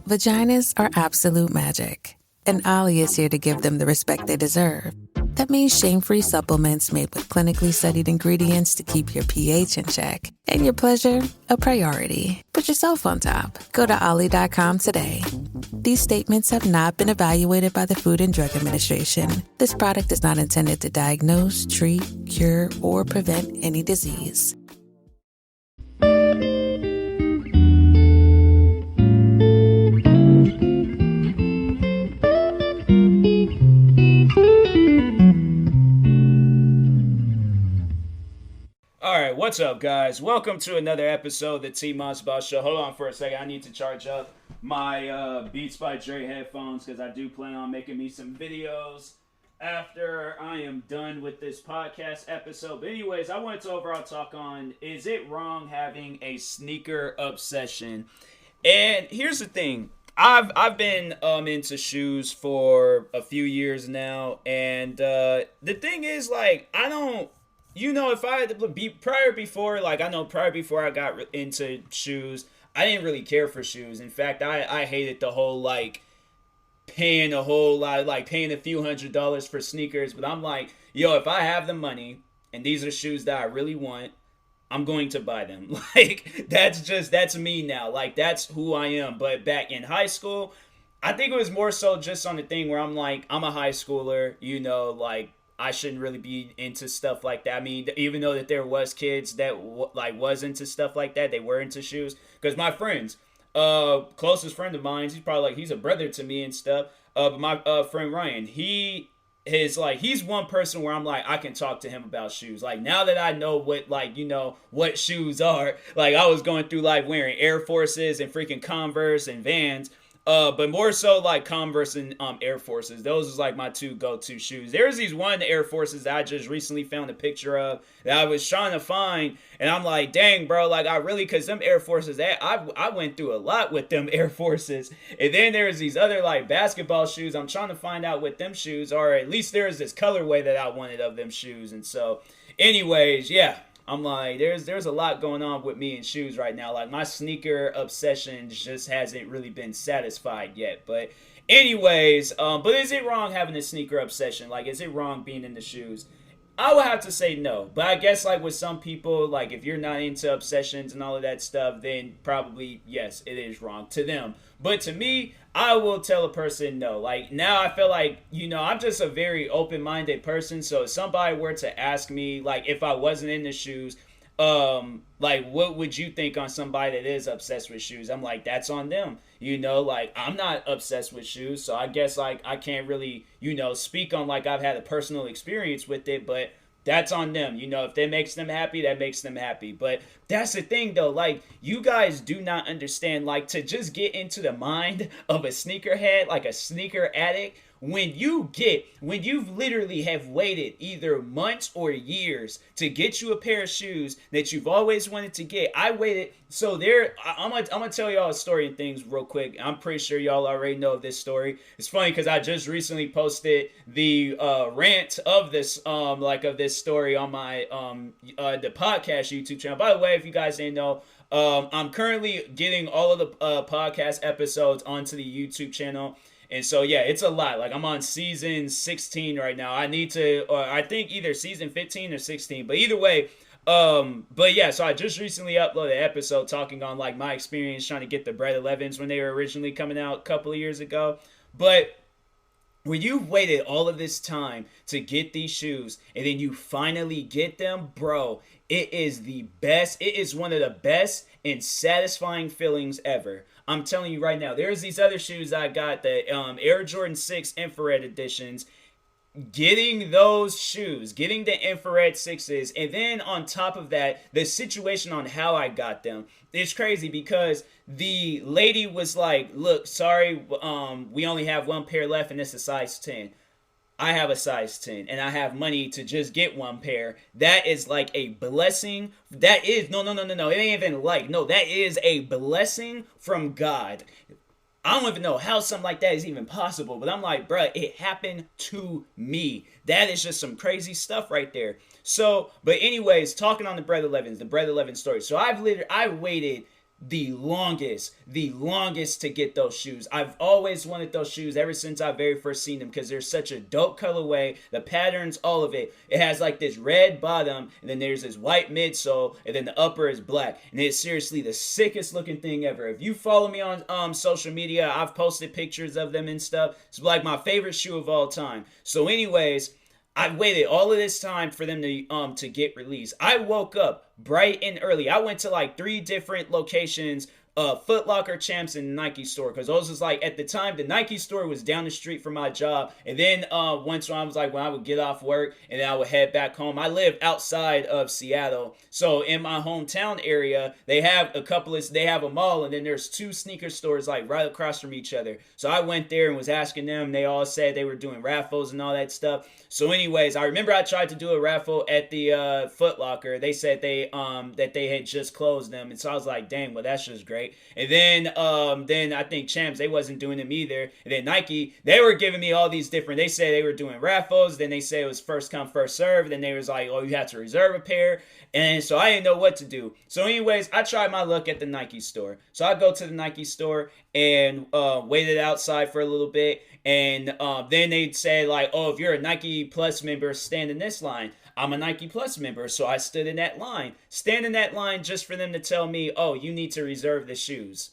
Vaginas are absolute magic, and Ollie is here to give them the respect they deserve. That means shame-free supplements made with clinically studied ingredients to keep your pH in check and your pleasure a priority. Put yourself on top. Go to Ollie.com today. These statements have not been evaluated by the Food and Drug Administration. This product is not intended to diagnose, treat, cure, or prevent any disease. Alright, what's up, guys? Welcome to another episode of the TMossBoss show. Hold on for a second. I need to charge up my Beats by Dre headphones because I do plan on making me some videos after I am done with this podcast episode. But anyways, I wanted to overall talk on, is it wrong having a sneaker obsession? And here's the thing. I've been into shoes for a few years now, and the thing is, like, I don't, you know, if I had to be prior before I got into shoes, I didn't really care for shoes. In fact, I hated the whole, like, paying a whole lot, like paying a few $100s for sneakers. But I'm like, yo, if I have the money and these are shoes that I really want, I'm going to buy them. Like, that's me now. Like, that's who I am. But back in high school, I think it was more so just on the thing where I'm like, I'm a high schooler, you know, like, I shouldn't really be into stuff like that. I mean, even though that there was kids that was into stuff like that, they were into shoes. Because my friends, closest friend of mine, he's a brother to me and stuff. But my friend Ryan, he's one person where I'm like, I can talk to him about shoes. Like, now that I know what shoes are, like, I was going through like wearing Air Forces and freaking Converse and Vans. But more so like Converse and Air Forces. Those is like my two go-to shoes. There's these one Air Forces that I just recently found a picture of that I was trying to find. And I'm like, dang, bro, like because them Air Forces, I went through a lot with them Air Forces. And then there's these other like basketball shoes. I'm trying to find out what them shoes are. At least there's this colorway that I wanted of them shoes. And so anyways, yeah. I'm like, there's a lot going on with me in shoes right now. Like, my sneaker obsession just hasn't really been satisfied yet. But anyways, but is it wrong having a sneaker obsession? Like, is it wrong being into shoes? I would have to say no. But I guess, like, with some people, like, if you're not into obsessions and all of that stuff, then probably, yes, it is wrong to them. But to me, I will tell a person no. Like, now I feel like, you know, I'm just a very open-minded person. So if somebody were to ask me, like, if I wasn't into shoes, like, what would you think on somebody that is obsessed with shoes? I'm like, that's on them. You know, like, I'm not obsessed with shoes. So I guess, like, I can't really, you know, speak on, like, I've had a personal experience with it. But that's on them. You know, if that makes them happy, that makes them happy. But that's the thing, though. Like, you guys do not understand, like, to just get into the mind of a sneakerhead, like a sneaker addict, when you literally have waited either months or years to get you a pair of shoes that you've always wanted to get. I waited. So I'm gonna tell y'all a story and things real quick. I'm pretty sure y'all already know this story. It's funny because I just recently posted the rant of this story on my the podcast YouTube channel. By the way, if you guys didn't know, I'm currently getting all of the podcast episodes onto the YouTube channel. And so, yeah, it's a lot. Like, I'm on season 16 right now. I need to, I think either season 15 or 16. But either way, but yeah, so I just recently uploaded an episode talking on, like, my experience trying to get the Bread 11s when they were originally coming out a couple of years ago. But when you've waited all of this time to get these shoes and then you finally get them, bro, it is the best. It is one of the best and satisfying feelings ever. I'm telling you right now, there's these other shoes I got, the Air Jordan 6 infrared editions. Getting those shoes, getting the infrared 6s, and then on top of that, the situation on how I got them. It's crazy because the lady was like, look, sorry, we only have one pair left and it's a size 10. I have a size 10 and I have money to just get one pair. That is like a blessing. That is, no. It ain't even like, no, that is a blessing from God. I don't even know how something like that is even possible, but I'm like, bruh, it happened to me. That is just some crazy stuff right there. So, but anyways, talking on the Bread 11s, the Bread 11 story. So I waited the longest to get those shoes. I've always wanted those shoes ever since I very first seen them because they're such a dope colorway. The patterns, all of it. It has like this red bottom, and then there's this white midsole, and then the upper is black. And it's seriously the sickest looking thing ever. If you follow me on social media, I've posted pictures of them and stuff. It's like my favorite shoe of all time. So anyways, I waited all of this time for them to get released. I woke up bright and early. I went to like 3 different locations, Foot Locker, Champs, and Nike store, because those was like, at the time, the Nike store was down the street from my job. And then once when I would get off work and then I would head back home. I live outside of Seattle, so in my hometown area, they have a mall, and then there's 2 sneaker stores like right across from each other. So I went there and was asking them. They all said they were doing raffles and all that stuff. So anyways, I remember I tried to do a raffle at the Foot Locker. They said that they had just closed them, and so I was like, dang, well, that's just great. And then I think Champs, they wasn't doing them either. And then Nike, they were giving me all these different, they said they were doing raffles. Then they said it was first come, first serve. And then they was like, oh, you have to reserve a pair. And so I didn't know what to do. So anyways, I tried my luck at the Nike store. So I go to the Nike store and waited outside for a little bit. And then they'd say like, oh, if you're a Nike Plus member, stand in this line. I'm a Nike Plus member, so I stood in that line. Stand in that line just for them to tell me, oh, you need to reserve the shoes.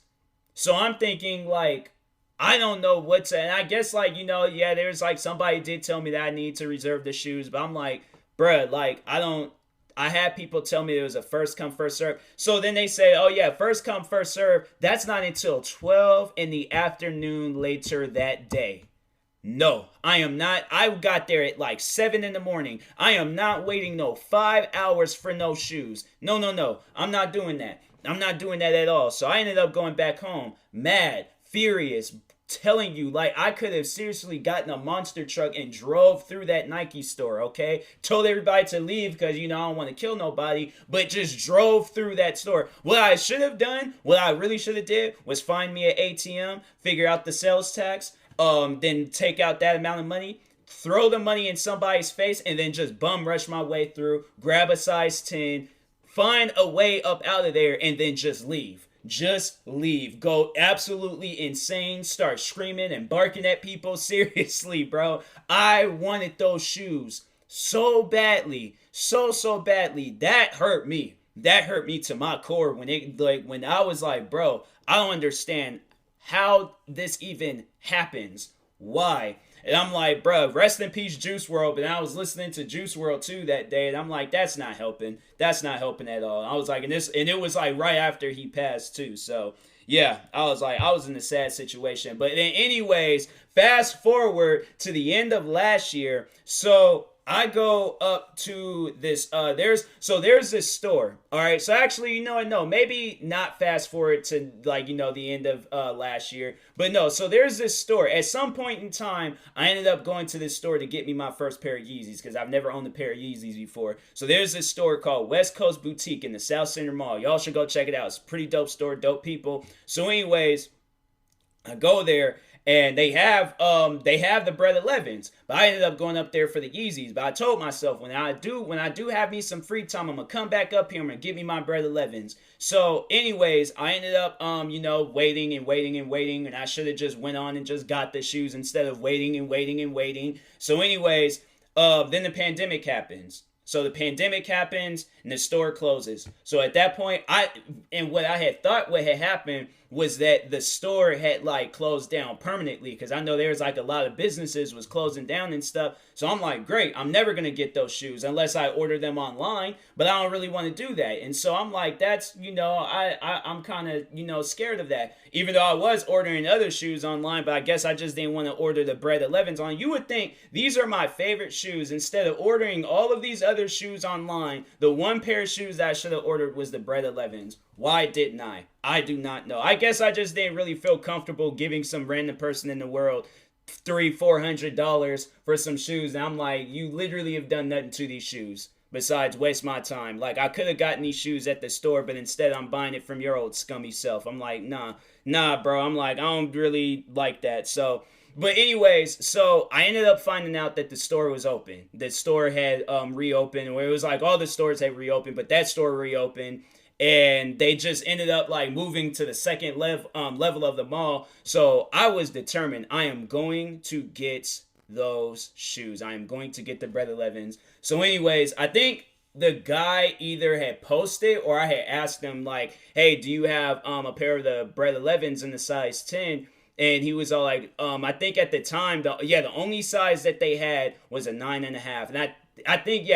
So I'm thinking like, I don't know what to, and I guess like, yeah, there's like somebody did tell me that I need to reserve the shoes, but I'm like, bruh, like I had people tell me it was a first come, first serve. So then they say, oh yeah, first come, first serve. That's not until 12 in the afternoon later that day. No, I am not. I got there at like 7 in the morning. I am not waiting no 5 hours for no shoes. No. I'm not doing that. I'm not doing that at all. So I ended up going back home, mad, furious, telling you, like, I could have seriously gotten a monster truck and drove through that Nike store, okay? Told everybody to leave because, I don't want to kill nobody, but just drove through that store. What I should have done, what I really should have did, was find me an ATM, figure out the sales tax, then take out that amount of money, throw the money in somebody's face, and then just bum rush my way through, grab a size 10, find a way up out of there, and then just leave. Just leave. Go absolutely insane. Start screaming and barking at people. Seriously, bro. I wanted those shoes so badly. So badly. That hurt me. That hurt me to my core when I was like, bro, I don't understand how this even happens. Why? And I'm like, bro, rest in peace, Juice WRLD. And I was listening to Juice WRLD too that day, and I'm like, that's not helping. That's not helping at all. I was like, and it was like right after he passed too. So yeah, I was in a sad situation. But then anyways, fast forward to the end of last year. So I go up to this, there's this store, all right? So actually, no, maybe not fast forward to, like, the end of last year, but no, so there's this store. At some point in time, I ended up going to this store to get me my first pair of Yeezys, because I've never owned a pair of Yeezys before. So there's this store called West Coast Boutique in the South Center Mall. Y'all should go check it out. It's a pretty dope store, dope people. So anyways, I go there, and they have the Bread 11s, but I ended up going up there for the Yeezys. But I told myself when I do have me some free time, I'm gonna come back up here. I'm gonna get me my Bread 11s. So, anyways, I ended up waiting, and I should have just went on and just got the shoes instead of waiting. So, anyways, then the pandemic happens. So the pandemic happens and the store closes. So at that point, what I had thought what had happened was that the store had like closed down permanently, because I know there's like a lot of businesses was closing down and stuff. So I'm like, great, I'm never going to get those shoes unless I order them online, but I don't really want to do that. And so I'm like, that's, I'm kind of, scared of that, even though I was ordering other shoes online, but I guess I just didn't want to order the Bread 11s on. You would think these are my favorite shoes. Instead of ordering all of these other shoes online, the one pair of shoes that I should have ordered was the Bread 11s. Why didn't I? I do not know. I guess I just didn't really feel comfortable giving some random person in the world $300-$400 for some shoes. And I'm like, you literally have done nothing to these shoes besides waste my time. Like, I could have gotten these shoes at the store, but instead I'm buying it from your old scummy self. I'm like, nah, bro. I'm like, I don't really like that. So, but anyways, so I ended up finding out that the store was open. The store had reopened, where it was like all the stores had reopened, but that store reopened. and they just ended up like moving to the second level of the mall. So I was determined, I am going to get those shoes. I am going to get the Bread 11s. So anyways, I think the guy either had posted or I had asked him like, hey, do you have a pair of the Bread 11s in the size 10? And he was all like, I think at the time, the only size that they had was a 9.5. And I think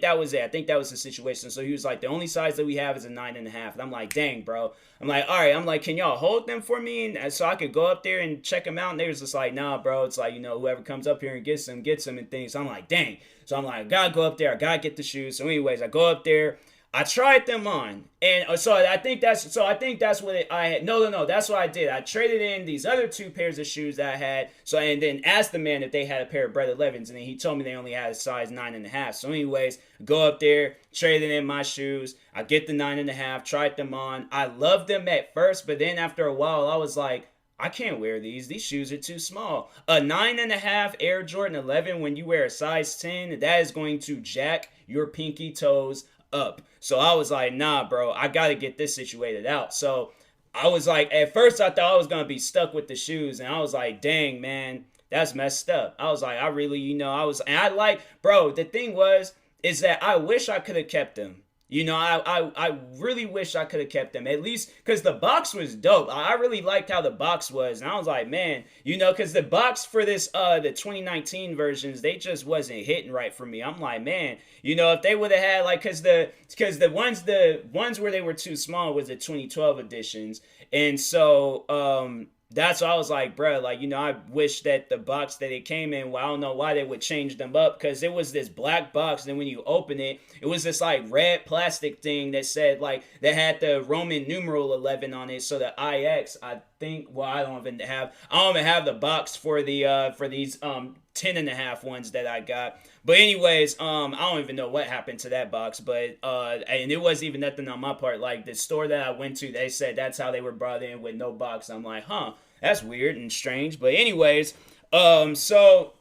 that was it. I think that was the situation. So he was like, the only size that we have is a 9.5. And I'm like, dang, bro. I'm like, all right. I'm like, can y'all hold them for me? And so I could go up there and check them out. And they was just like, nah, bro. It's like, whoever comes up here and gets them and things. So I'm like, dang. So I'm like, I gotta go up there. I gotta get the shoes. So anyways, I go up there. I tried them on, and so I think that's what I had. No, that's what I did. I traded in these other 2 pairs of shoes that I had. So and then asked the man if they had a pair of Bread 11s, and then he told me they only had a size 9.5. So anyways, go up there, traded in my shoes. I get the 9.5, tried them on. I loved them at first, but then after a while, I was like, I can't wear these. These shoes are too small. A 9.5 Air Jordan 11 when you wear a size 10, that is going to jack your pinky toes up. So I was like, nah, bro, I gotta get this situated out. So I was like, at first I thought I was gonna be stuck with the shoes, and I was like, dang, man, that's messed up. I was like, I really, bro, the thing is that I wish I could have kept them. I really wish I could have kept them, at least because the box was dope. I really liked how the box was, and I was like, man, because the box for this the 2019 versions, they just wasn't hitting right for me. I'm like, man, if they would have had like, because the ones where they were too small was the 2012 editions, and so that's why I was like, bro, like, I wish that the box that it came in, well, I don't know why they would change them up, because it was this black box, and then when you open it, it was this, like, red plastic thing that said, like, that had the Roman numeral 11 on it, so the IX, I think, well, I don't even have the box for the, for these, 10.5 ones that I got. But anyways, I don't even know what happened to that box, but and it wasn't even nothing on my part. Like the store that I went to, they said that's how they were brought in with no box. I'm like, that's weird and strange. But anyways, so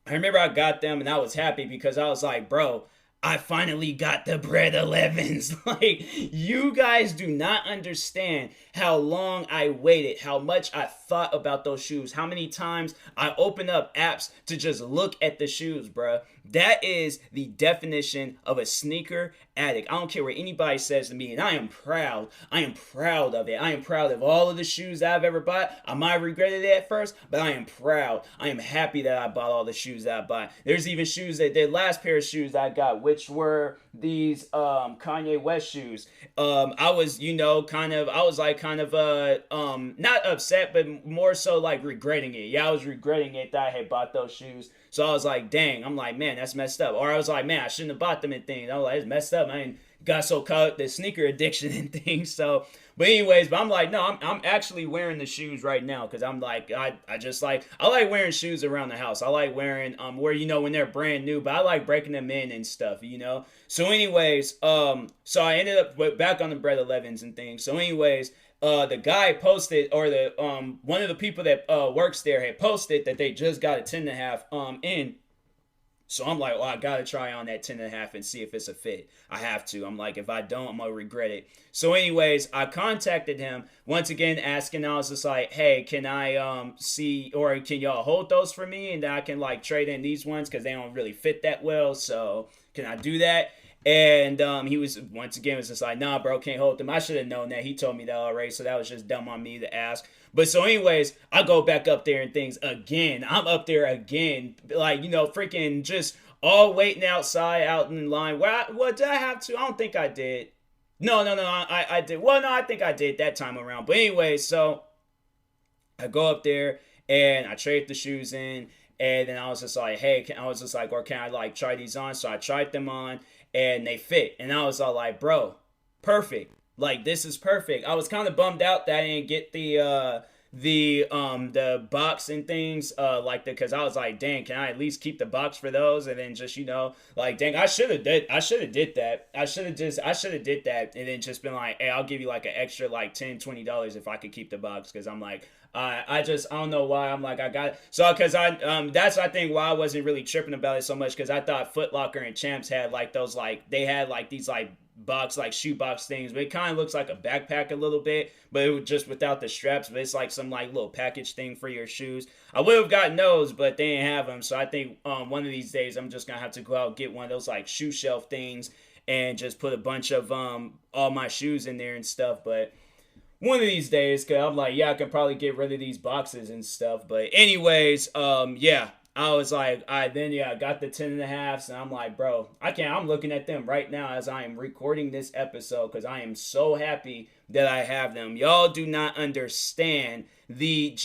I remember I got them and I was happy because I was like, bro, I finally got the Bread 11s. Like, you guys do not understand how long I waited, how much I thought about those shoes, how many times I opened up apps to just look at the shoes, bruh. That is the definition of a sneaker addict. I don't care what anybody says to me, and I am proud. I am proud of it. I am proud of all of the shoes that I've ever bought. I might have regretted it at first, but I am proud. I am happy that I bought all the shoes that I bought. There's even shoes that the last pair of shoes I got, which were these Kanye West shoes. I was, not upset, but more so like regretting it. Yeah, I was regretting it that I had bought those shoes. So I was like, dang, I'm like, man, that's messed up. Or I was like, man, I shouldn't have bought them and things. I was like, it's messed up. I ain't got so caught up the sneaker addiction and things. So, but anyways, I'm like, no, I'm actually wearing the shoes right now because I'm like, I like wearing shoes around the house. I like wearing where when they're brand new, but I like breaking them in and stuff, So anyways, so I ended up back on the Bread 11s and things. So anyways, the guy posted, or the one of the people that works there had posted that they just got a 10.5 in. So I'm like, well, I gotta try on that 10.5 and see if it's a fit. I have to. I'm like, if I don't, I'm gonna regret it. So anyways, I contacted him once again, asking. I was just like, hey, can I see, or can y'all hold those for me, and then I can like trade in these ones because they don't really fit that well. So can I do that? And he was just like, nah, bro, can't hold them. I should have known that. He told me that already, so that was just dumb on me to ask. But so anyways, I go back up there and things again. I'm up there again, like, freaking just all waiting outside, out in line. What did I have to? I don't think I did. No, I did. Well, no, I think I did that time around. But anyway, so I go up there and I trade the shoes in. And then I was just like, hey, or can I like try these on? So I tried them on and they fit. And I was all like, bro, perfect. Like, this is perfect. I was kind of bummed out that I didn't get the box and things, because I was like, dang, can I at least keep the box for those? And then just, like, dang, I should have did that. I should have did that and then just been like, hey, I'll give you like an extra like $10-$20 if I could keep the box. Cause I'm like, I don't know why I'm like, I got, so, cause that's, I think why I wasn't really tripping about it so much. Cause I thought Foot Locker and Champs had like those, like, they had like these like box, like shoe box things, but it kind of looks like a backpack a little bit, but it was just without the straps, but it's like some like little package thing for your shoes. I would have gotten those, but they didn't have them, so I think one of these days I'm just gonna have to go out and get one of those like shoe shelf things and just put a bunch of all my shoes in there and stuff. But one of these days, cause I'm like, yeah, I can probably get rid of these boxes and stuff. But anyways, yeah, I was like, I got the 10.5s, and I'm like, bro, I'm looking at them right now as I am recording this episode, because I am so happy that I have them. Y'all do not understand the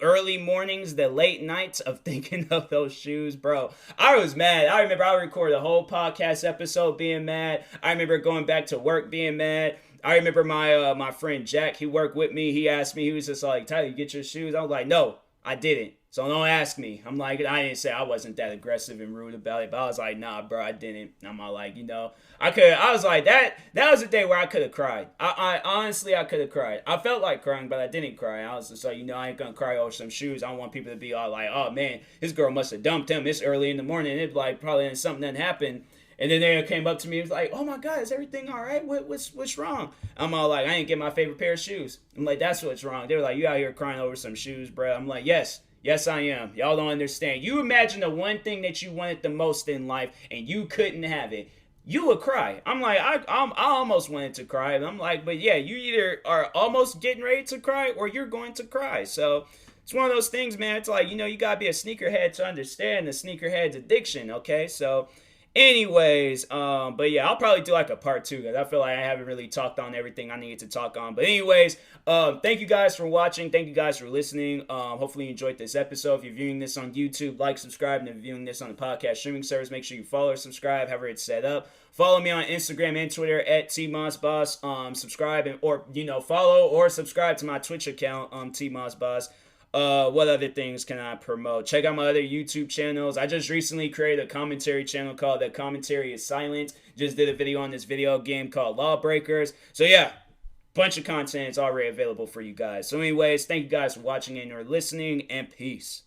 early mornings, the late nights of thinking of those shoes, bro. I was mad. I remember I recorded a whole podcast episode being mad. I remember going back to work being mad. I remember my friend Jack, he worked with me. He asked me, he was just like, Tyler, you get your shoes? I was like, no, I didn't. So don't ask me. I'm like, I didn't say I wasn't that aggressive and rude about it, but I was like, nah, bro, I didn't. I'm all like, I was like, that was a day where I could have cried. I honestly, I could have cried. I felt like crying, but I didn't cry. I was just like, I ain't gonna cry over some shoes. I don't want people to be all like, oh man, this girl must have dumped him. It's early in the morning. It's like probably something that happened. And then they came up to me and was like, oh my God, is everything all right? What's wrong? I'm all like, I ain't get my favorite pair of shoes. I'm like, that's what's wrong. They were like, you out here crying over some shoes, bro. I'm like, yes, I am. Y'all don't understand. You imagine the one thing that you wanted the most in life and you couldn't have it. You would cry. I'm like, I almost wanted to cry. And I'm like, but yeah, you either are almost getting ready to cry or you're going to cry. So it's one of those things, man. It's like, you got to be a sneakerhead to understand the sneakerhead's addiction, okay? So anyways, but yeah, I'll probably do like a part 2 because I feel like I haven't really talked on everything I needed to talk on. But anyways, thank you guys for watching. Thank you guys for listening. Hopefully you enjoyed this episode. If you're viewing this on YouTube, like, subscribe. And if you're viewing this on the podcast streaming service, make sure you follow or subscribe, however it's set up. Follow me on Instagram and Twitter at TMossBoss. Subscribe or follow or subscribe to my Twitch account, TMossBoss. What other things can I promote? Check out my other YouTube channels. I just recently created a commentary channel called The Commentary is Silent. Just did a video on this video game called Lawbreakers. So yeah, bunch of content is already available for you guys. So anyways, thank you guys for watching and or listening, and peace.